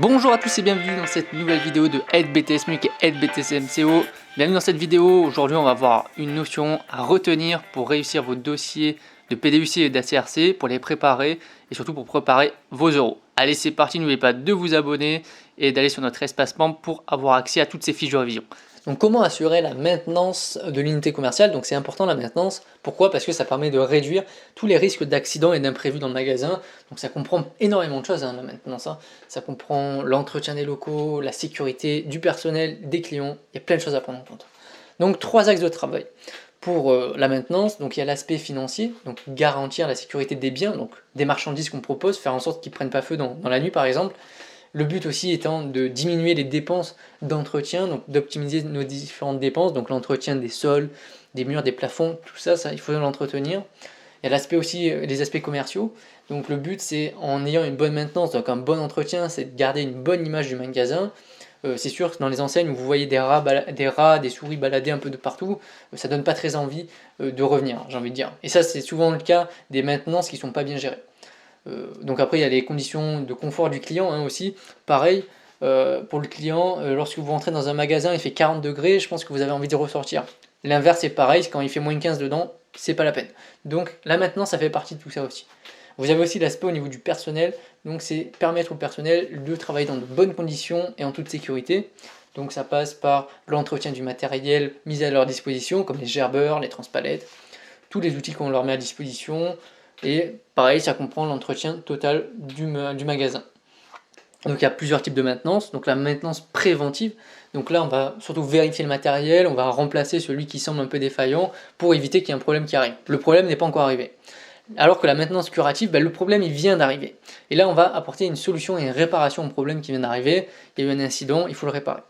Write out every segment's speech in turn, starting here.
Bonjour à tous et bienvenue dans cette nouvelle vidéo de AideBTS MUC et AideBTS MCO. Bienvenue dans cette vidéo. Aujourd'hui on va voir une notion à retenir pour réussir vos dossiers de PDUC et d'ACRC, pour les préparer et surtout pour préparer vos euros. Allez, c'est parti, n'oubliez pas de vous abonner et d'aller sur notre espace membre pour avoir accès à toutes ces fiches de révision. Donc comment assurer la maintenance de l'unité commerciale? Donc c'est important la maintenance. Pourquoi? Parce que ça permet de réduire tous les risques d'accidents et d'imprévus dans le magasin. Donc ça comprend énormément de choses, la maintenance. Ça comprend l'entretien des locaux, la sécurité du personnel, des clients. Il y a plein de choses à prendre en compte. Donc 3 axes de travail. Pour la maintenance, donc il y a l'aspect financier, donc garantir la sécurité des biens, donc des marchandises qu'on propose, faire en sorte qu'ils ne prennent pas feu dans la nuit par exemple. Le but aussi étant de diminuer les dépenses d'entretien, donc d'optimiser nos différentes dépenses, donc l'entretien des sols, des murs, des plafonds, tout ça, il faut l'entretenir. Il y a l'aspect aussi, les aspects commerciaux, donc le but c'est en ayant une bonne maintenance, donc un bon entretien, c'est de garder une bonne image du magasin. C'est sûr que dans les enseignes où vous voyez des rats, des souris balader un peu de partout, ça donne pas très envie de revenir, j'ai envie de dire. Et ça c'est souvent le cas des maintenances qui sont pas bien gérées. Donc après il y a les conditions de confort du client aussi, pareil, pour le client, lorsque vous rentrez dans un magasin, il fait 40 degrés, je pense que vous avez envie de ressortir. L'inverse est pareil, quand il fait moins 15 dedans, c'est pas la peine. Donc là maintenant ça fait partie de tout ça aussi. Vous avez aussi l'aspect au niveau du personnel, donc c'est permettre au personnel de travailler dans de bonnes conditions et en toute sécurité. Donc ça passe par l'entretien du matériel mis à leur disposition, comme les gerbeurs, les transpalettes, tous les outils qu'on leur met à disposition, et pareil ça comprend l'entretien total du magasin. Donc il y a plusieurs types de maintenance, donc la maintenance préventive, donc là on va surtout vérifier le matériel, on va remplacer celui qui semble un peu défaillant pour éviter qu'il y ait un problème qui arrive. Le problème n'est pas encore arrivé. Alors que la maintenance curative, le problème il vient d'arriver. Et là on va apporter une solution et une réparation au problème qui vient d'arriver, il y a eu un incident, il faut le réparer.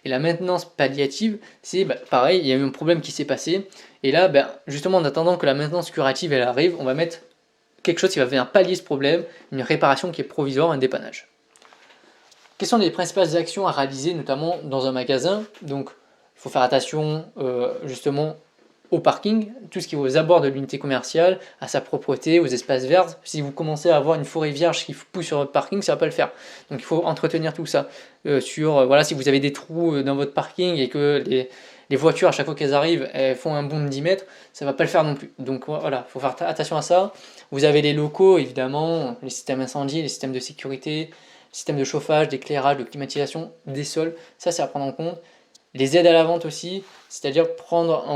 Et la maintenance palliative, c'est pareil, il y a eu un problème qui s'est passé, et là justement en attendant que la maintenance curative elle arrive, on va mettre quelque chose qui va venir pallier ce problème, une réparation qui est provisoire, un dépannage. Quelles sont les principales actions à réaliser, notamment dans un magasin? Donc, il faut faire attention justement au parking, tout ce qui est aux abords de l'unité commerciale, à sa propreté, aux espaces verts. Si vous commencez à avoir une forêt vierge qui pousse sur votre parking, ça ne va pas le faire. Donc, il faut entretenir tout ça. Voilà, si vous avez des trous dans votre parking et que les voitures, à chaque fois qu'elles arrivent, elles font un bond de 10 mètres, ça ne va pas le faire non plus. Donc voilà, il faut faire attention à ça. Vous avez les locaux, évidemment, les systèmes incendie, les systèmes de sécurité, système de chauffage, d'éclairage, de climatisation, des sols, ça c'est à prendre en compte. Les aides à la vente aussi, c'est-à-dire prendre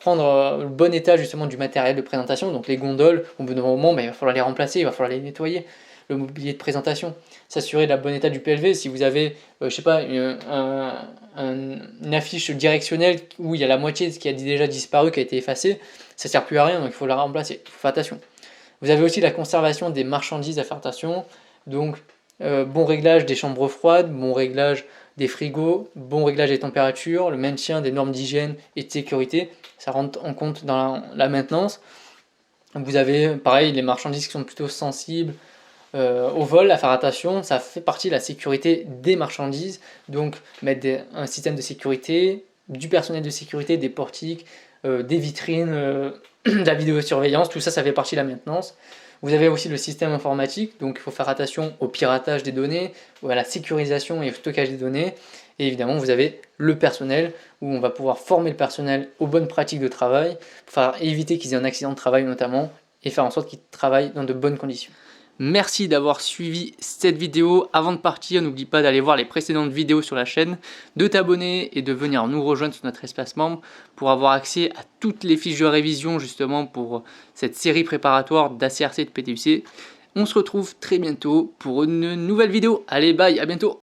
le bon état justement du matériel de présentation, donc les gondoles, au bout d'un moment il va falloir les remplacer, il va falloir les nettoyer, le mobilier de présentation, s'assurer de la bonne état du PLV. Si vous avez, je sais pas, une affiche directionnelle où il y a la moitié qui a déjà disparu, qui a été effacée, ça ne sert plus à rien, donc il faut la remplacer, il faut faire attention. Vous avez aussi la conservation des marchandises à faire attention, donc bon réglage des chambres froides, bon réglage des frigos, bon réglage des températures, le maintien des normes d'hygiène et de sécurité, ça rentre en compte dans la maintenance. Vous avez pareil les marchandises qui sont plutôt sensibles au vol, à faire attention, ça fait partie de la sécurité des marchandises, donc mettre un système de sécurité, du personnel de sécurité, des portiques, des vitrines, de la vidéosurveillance, tout ça, ça fait partie de la maintenance. Vous avez aussi le système informatique, donc il faut faire attention au piratage des données, ou à la sécurisation et au stockage des données. Et évidemment, vous avez le personnel, où on va pouvoir former le personnel aux bonnes pratiques de travail, pour faire éviter qu'ils aient un accident de travail notamment, et faire en sorte qu'ils travaillent dans de bonnes conditions. Merci d'avoir suivi cette vidéo. Avant de partir, n'oublie pas d'aller voir les précédentes vidéos sur la chaîne, de t'abonner et de venir nous rejoindre sur notre espace membre pour avoir accès à toutes les fiches de révision justement pour cette série préparatoire d'ACRC et de PDUC. On se retrouve très bientôt pour une nouvelle vidéo. Allez, bye, à bientôt.